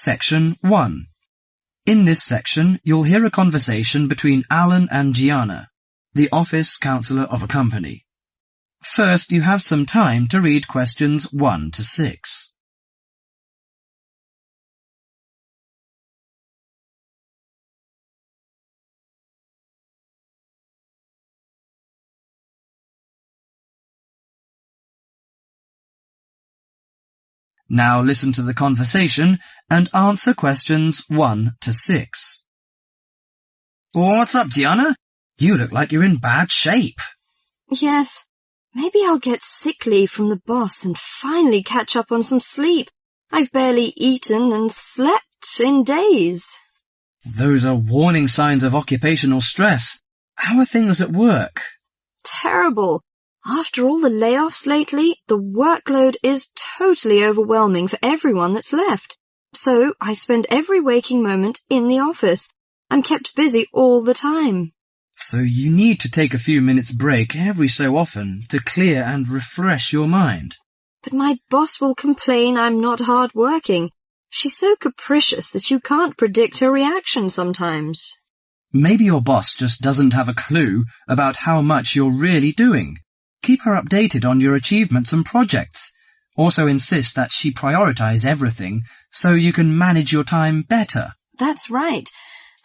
Section 1. In this section, you'll hear a conversation between Alan and Gianna, the office counsellor of a company. First, you have some time to read questions 1 to 6. Now listen to the conversation and answer questions 1 to 6. What's up, Gianna? You look like you're in bad shape. Yes, maybe I'll get sick leave from the boss and finally catch up on some sleep. I've barely eaten and slept in days. Those are warning signs of occupational stress. How are things at work? Terrible. After all the layoffs lately, the workload is totally overwhelming for everyone that's left. So I spend every waking moment in the office. I'm kept busy all the time. So you need to take a few minutes break every so often to clear and refresh your mind. But my boss will complain I'm not hard-working. She's so capricious that you can't predict her reaction sometimes. Maybe your boss just doesn't have a clue about how much you're really doing. Keep her updated on your achievements and projects. Also insist that she prioritize everything so you can manage your time better. That's right.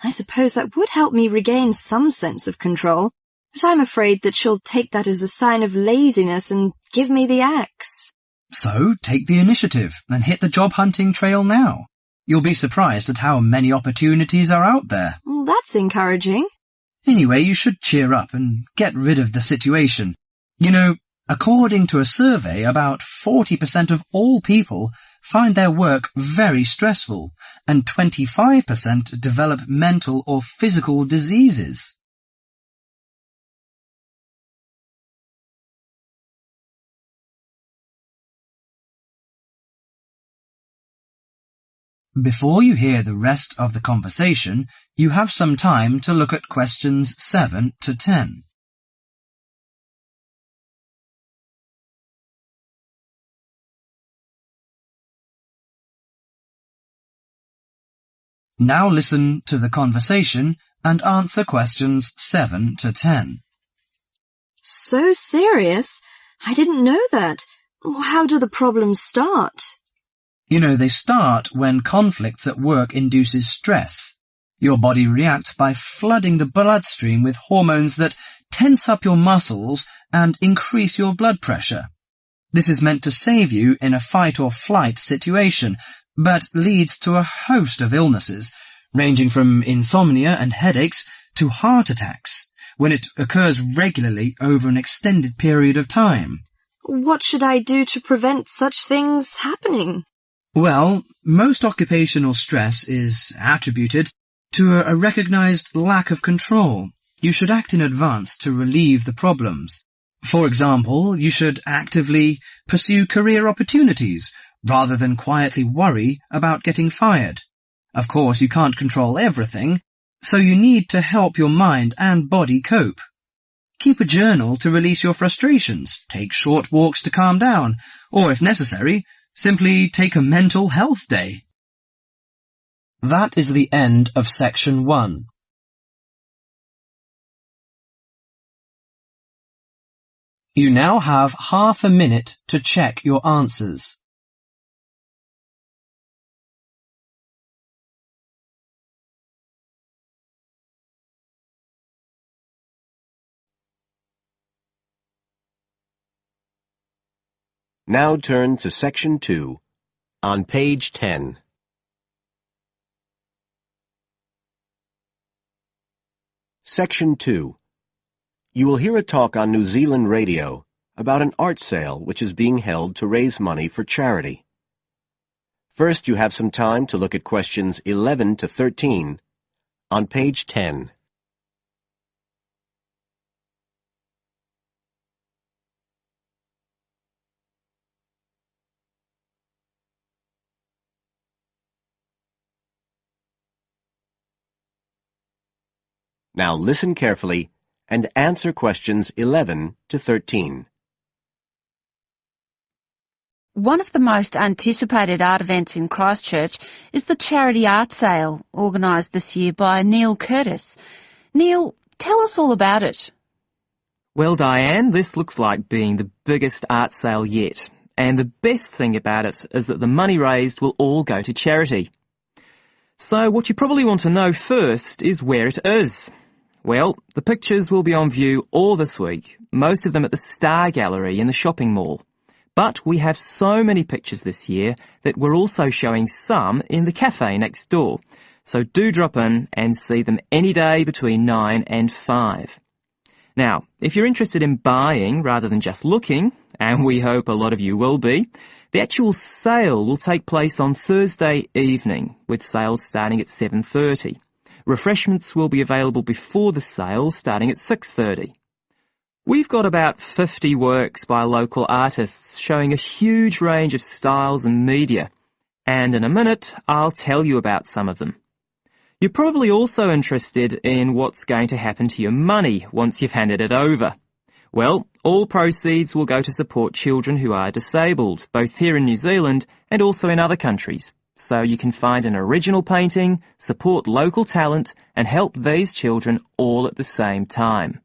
I suppose that would help me regain some sense of control, but I'm afraid that she'll take that as a sign of laziness and give me the axe. So take the initiative and hit the job hunting trail now. You'll be surprised at how many opportunities are out there. Well, that's encouraging. Anyway, you should cheer up and get rid of the situation. You know, according to a survey, about 40% of all people find their work very stressful, and 25% develop mental or physical diseases. Before you hear the rest of the conversation, you have some time to look at questions 7 to 10. Now listen to the conversation and answer questions 7 to 10. So serious? I didn't know that. How do the problems start? You know, they start when conflicts at work induces stress. Your body reacts by flooding the bloodstream with hormones that tense up your muscles and increase your blood pressure. This is meant to save you in a fight-or-flight situation, but leads to a host of illnesses, ranging from insomnia and headaches to heart attacks, when it occurs regularly over an extended period of time. What should I do to prevent such things happening? Well, most occupational stress is attributed to a recognized lack of control. You should act in advance to relieve the problems. For example, you should actively pursue career opportunities rather than quietly worry about getting fired. Of course, you can't control everything, so you need to help your mind and body cope. Keep a journal to release your frustrations, take short walks to calm down, or if necessary, simply take a mental health day. That is the end of section 1. You now have half a minute to check your answers. Now turn to Section 2, on page 10. Section 2. You will hear a talk on New Zealand radio about an art sale which is being held to raise money for charity. First, you have some time to look at questions 11 to 13 on page 10. Now listen carefully and answer questions 11 to 13. One of the most anticipated art events in Christchurch is the charity art sale organised this year by Neil Curtis. Neil, tell us all about it. Well, Diane, this looks like being the biggest art sale yet. And the best thing about it is that the money raised will all go to charity. So what you probably want to know first is where it is. Well, the pictures will be on view all this week, most of them at the Star Gallery in the shopping mall. But we have so many pictures this year that we're also showing some in the cafe next door. So do drop in and see them any day between 9 and 5. Now, if you're interested in buying rather than just looking, and we hope a lot of you will be, the actual sale will take place on Thursday evening, with sales starting at 7:30. Refreshments will be available before the sale, starting at 6:30. We've got about 50 works by local artists showing a huge range of styles and media, and in a minute I'll tell you about some of them. You're probably also interested in what's going to happen to your money once you've handed it over. Well, all proceeds will go to support children who are disabled, both here in New Zealand and also in other countries. So you can find an original painting, support local talent, and help these children all at the same time.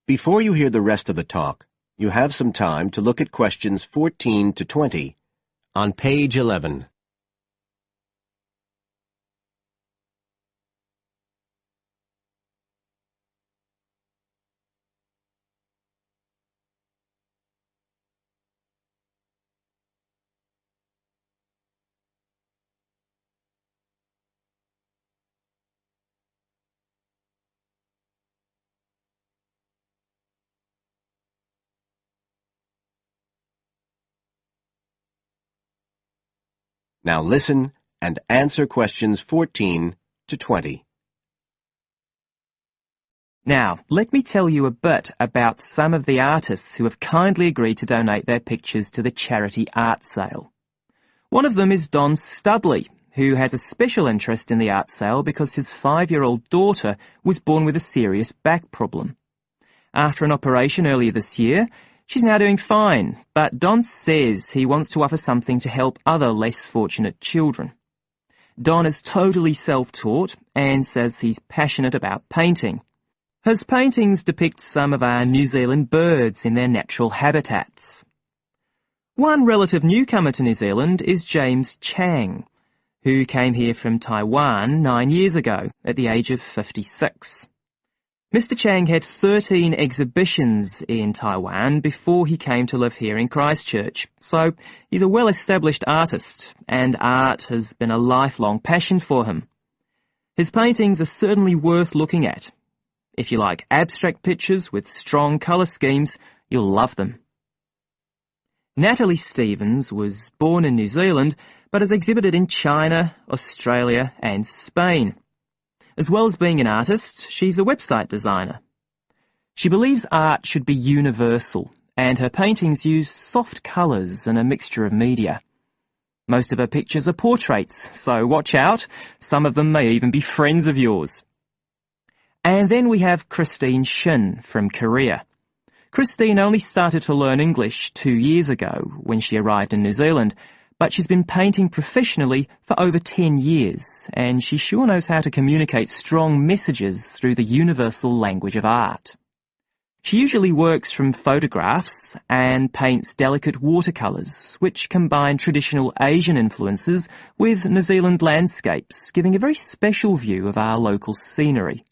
Before you hear the rest of the talk, you have some time to look at questions 14 to 20 on page 11. Now listen and answer questions 14 to 20. Now, let me tell you a bit about some of the artists who have kindly agreed to donate their pictures to the charity art sale. One of them is Don Stubley, who has a special interest in the art sale because his 5-year-old daughter was born with a serious back problem. After an operation earlier this year, she's now doing fine, but Don says he wants to offer something to help other less fortunate children. Don is totally self-taught and says he's passionate about painting. His paintings depict some of our New Zealand birds in their natural habitats. One relative newcomer to New Zealand is James Chang, who came here from Taiwan 9 years ago at the age of 56. Mr. Chang had 13 exhibitions in Taiwan before he came to live here in Christchurch, so he's a well-established artist, and art has been a lifelong passion for him. His paintings are certainly worth looking at. If you like abstract pictures with strong colour schemes, you'll love them. Natalie Stevens was born in New Zealand, but has exhibited in China, Australia and Spain. As well as being an artist, she's a website designer. She believes art should be universal, and her paintings use soft colours and a mixture of media. Most of her pictures are portraits, so watch out. Some of them may even be friends of yours. And then we have Christine Shin from Korea. Christine only started to learn English 2 years ago when she arrived in New Zealand, but she's been painting professionally for over 10 years, and she sure knows how to communicate strong messages through the universal language of art. She usually works from photographs and paints delicate watercolours, which combine traditional Asian influences with New Zealand landscapes, giving a very special view of our local scenery.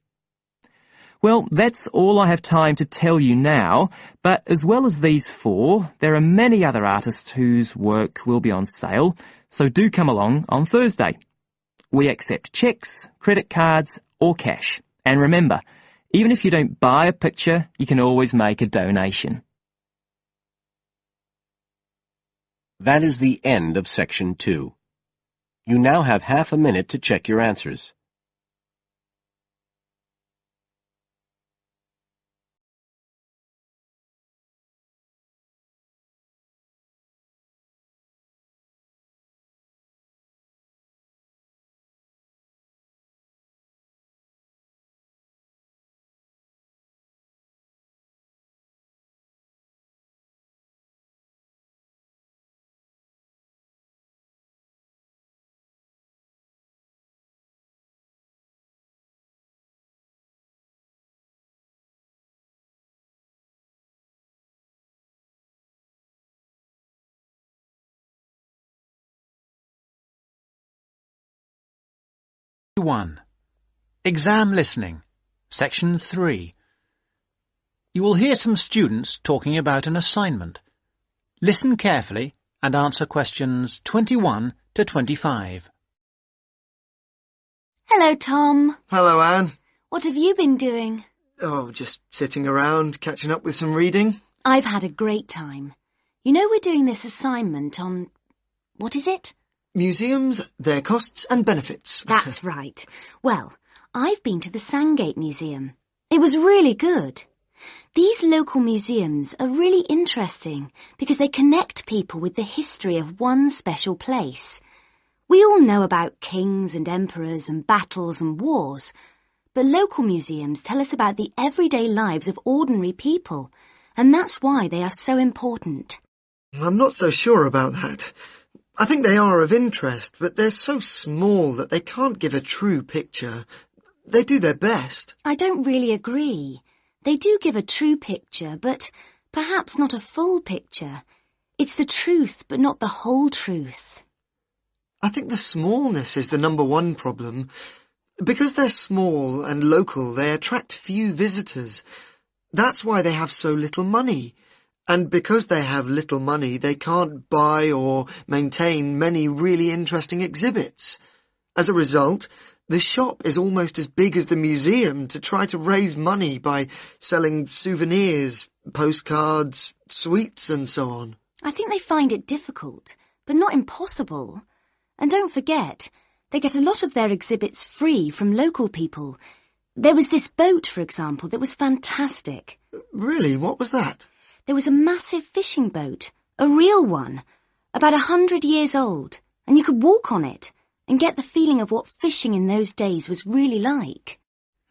Well, that's all I have time to tell you now, but as well as these 4, there are many other artists whose work will be on sale, so do come along on Thursday. We accept cheques, credit cards or cash. And remember, even if you don't buy a picture, you can always make a donation. That is the end of section 2. You now have half a minute to check your answers. 1. Exam Listening, Section 3. You will hear some students talking about an assignment. Listen carefully and answer questions 21 to 25. Hello, Tom. Hello, Anne. What have you been doing? Oh, just sitting around, catching up with some reading. I've had a great time. You know we're doing this assignment on... what is it? Museums, their costs and benefits. That's right. Well, I've been to the Sandgate Museum. It was really good. These local museums are really interesting because they connect people with the history of one special place. We all know about kings and emperors and battles and wars, but local museums tell us about the everyday lives of ordinary people, and that's why they are so important. I'm not so sure about that. I think they are of interest, but they're so small that they can't give a true picture. They do their best. I don't really agree. They do give a true picture, but perhaps not a full picture. It's the truth, but not the whole truth. I think the smallness is the number one problem. Because they're small and local, they attract few visitors. That's why they have so little money. And because they have little money, they can't buy or maintain many really interesting exhibits. As a result, the shop is almost as big as the museum to try to raise money by selling souvenirs, postcards, sweets and so on. I think they find it difficult, but not impossible. And don't forget, they get a lot of their exhibits free from local people. There was this boat, for example, that was fantastic. Really? What was that? There was a massive fishing boat, a real one, about 100 years old, and you could walk on it and get the feeling of what fishing in those days was really like.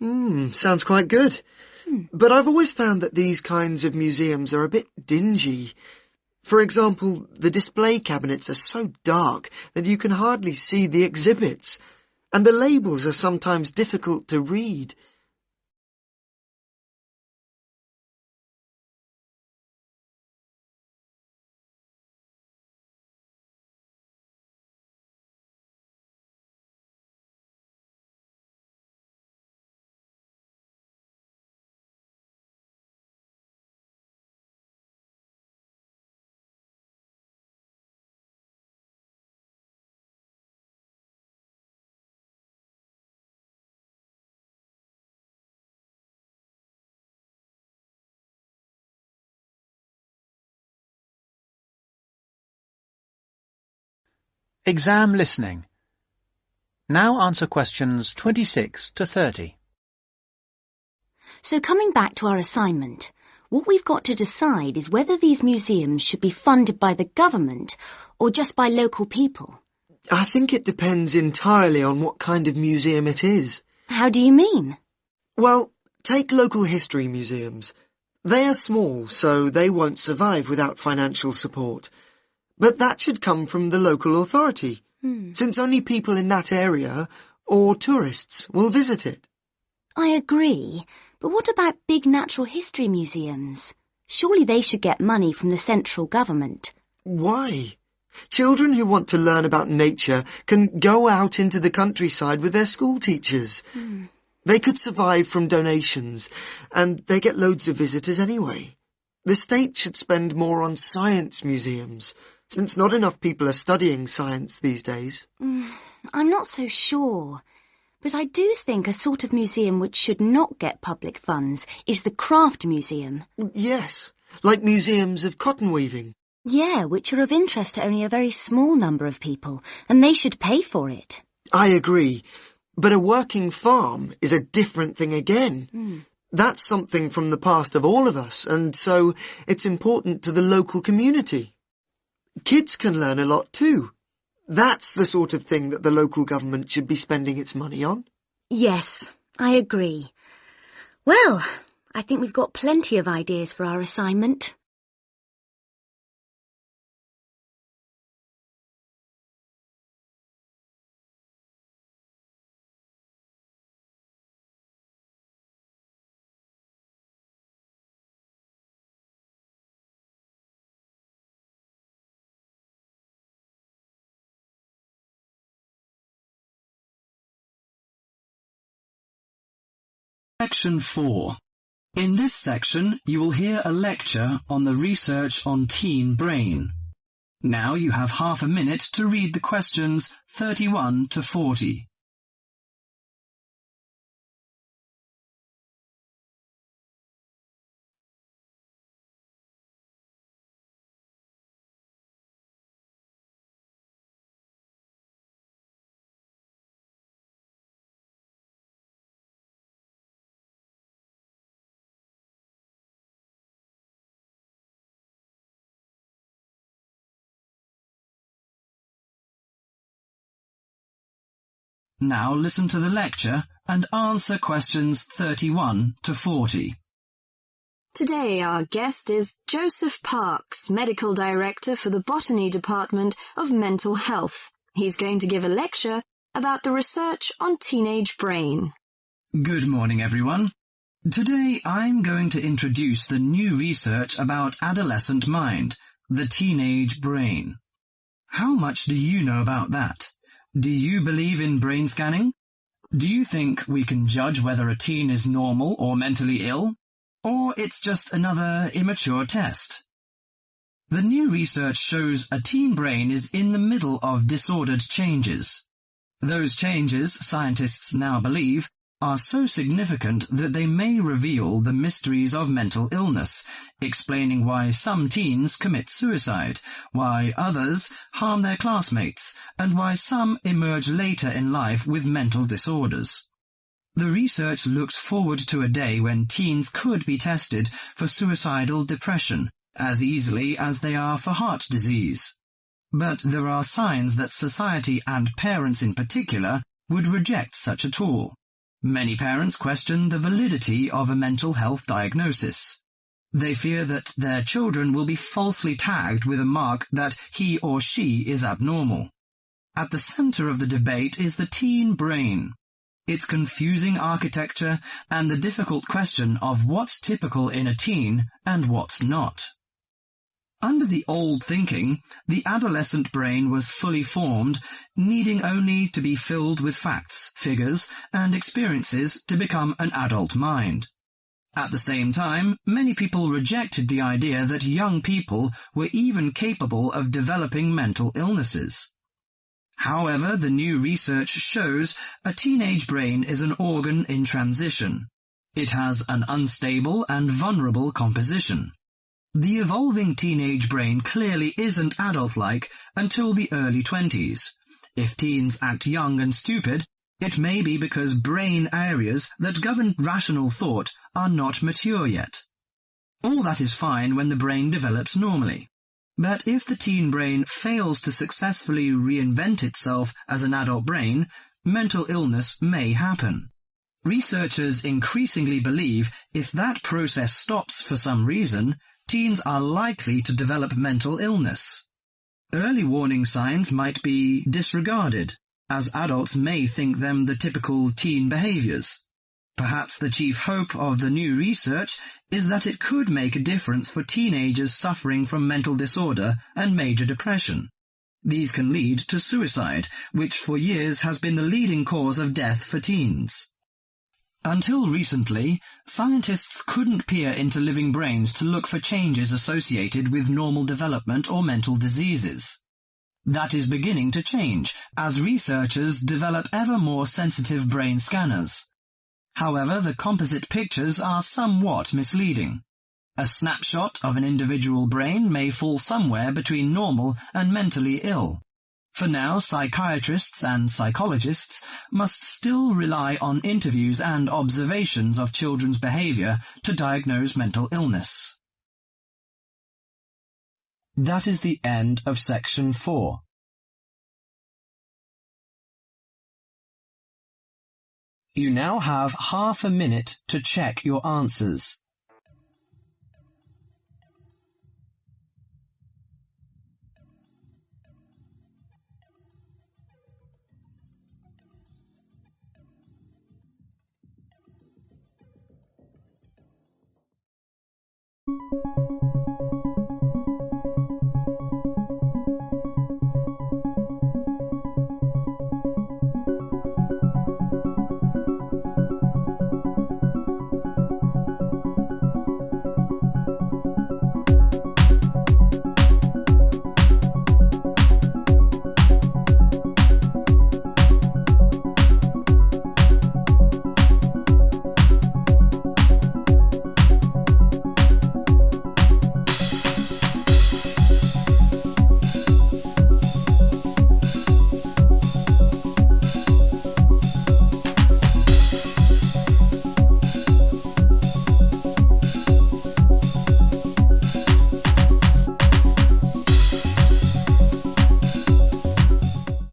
Sounds quite good. But I've always found that these kinds of museums are a bit dingy. For example, the display cabinets are so dark that you can hardly see the exhibits, and the labels are sometimes difficult to read. Exam Listening. Now answer questions 26 to 30. So coming back to our assignment, what we've got to decide is whether these museums should be funded by the government or just by local people. I think it depends entirely on what kind of museum it is. How do you mean? Well, take local history museums. They are small, so they won't survive without financial support. But that should come from the local authority, since only people in that area or tourists will visit it. I agree, but what about big natural history museums? Surely they should get money from the central government. Why? Children who want to learn about nature can go out into the countryside with their school teachers. They could survive from donations, and they get loads of visitors anyway. The state should spend more on science museums, since not enough people are studying science these days. I'm not so sure, but I do think a sort of museum which should not get public funds is the craft museum. Yes, like museums of cotton weaving. Yeah, which are of interest to only a very small number of people, and they should pay for it. I agree, but a working farm is a different thing again. That's something from the past of all of us, and so it's important to the local community. Kids can learn a lot too. That's the sort of thing that the local government should be spending its money on. Yes, I agree. Well, I think we've got plenty of ideas for our assignment. Section 4. In this section, you will hear a lecture on the research on teen brain. Now you have half a minute to read the questions 31 to 40. Now listen to the lecture and answer questions 31 to 40. Today our guest is Joseph Parks, Medical Director for the Botany Department of Mental Health. He's going to give a lecture about the research on teenage brain. Good morning, everyone. Today I'm going to introduce the new research about adolescent mind, the teenage brain. How much do you know about that? Do you believe in brain scanning? Do you think we can judge whether a teen is normal or mentally ill? Or it's just another immature test? The new research shows a teen brain is in the middle of disordered changes. Those changes, scientists now believe, are so significant that they may reveal the mysteries of mental illness, explaining why some teens commit suicide, why others harm their classmates, and why some emerge later in life with mental disorders. The research looks forward to a day when teens could be tested for suicidal depression as easily as they are for heart disease. But there are signs that society and parents in particular would reject such a tool. Many parents question the validity of a mental health diagnosis. They fear that their children will be falsely tagged with a mark that he or she is abnormal. At the center of the debate is the teen brain, its confusing architecture and the difficult question of what's typical in a teen and what's not. Under the old thinking, the adolescent brain was fully formed, needing only to be filled with facts, figures, and experiences to become an adult mind. At the same time, many people rejected the idea that young people were even capable of developing mental illnesses. However, the new research shows a teenage brain is an organ in transition. It has an unstable and vulnerable composition. The evolving teenage brain clearly isn't adult-like until the early 20s. If teens act young and stupid, it may be because brain areas that govern rational thought are not mature yet. All that is fine when the brain develops normally. But if the teen brain fails to successfully reinvent itself as an adult brain, mental illness may happen. Researchers increasingly believe if that process stops for some reason, teens are likely to develop mental illness. Early warning signs might be disregarded, as adults may think them the typical teen behaviors. Perhaps the chief hope of the new research is that it could make a difference for teenagers suffering from mental disorder and major depression. These can lead to suicide, which for years has been the leading cause of death for teens. Until recently, scientists couldn't peer into living brains to look for changes associated with normal development or mental diseases. That is beginning to change as researchers develop ever more sensitive brain scanners. However, the composite pictures are somewhat misleading. A snapshot of an individual brain may fall somewhere between normal and mentally ill. For now, psychiatrists and psychologists must still rely on interviews and observations of children's behavior to diagnose mental illness. That is the end of section 4. You now have half a minute to check your answers.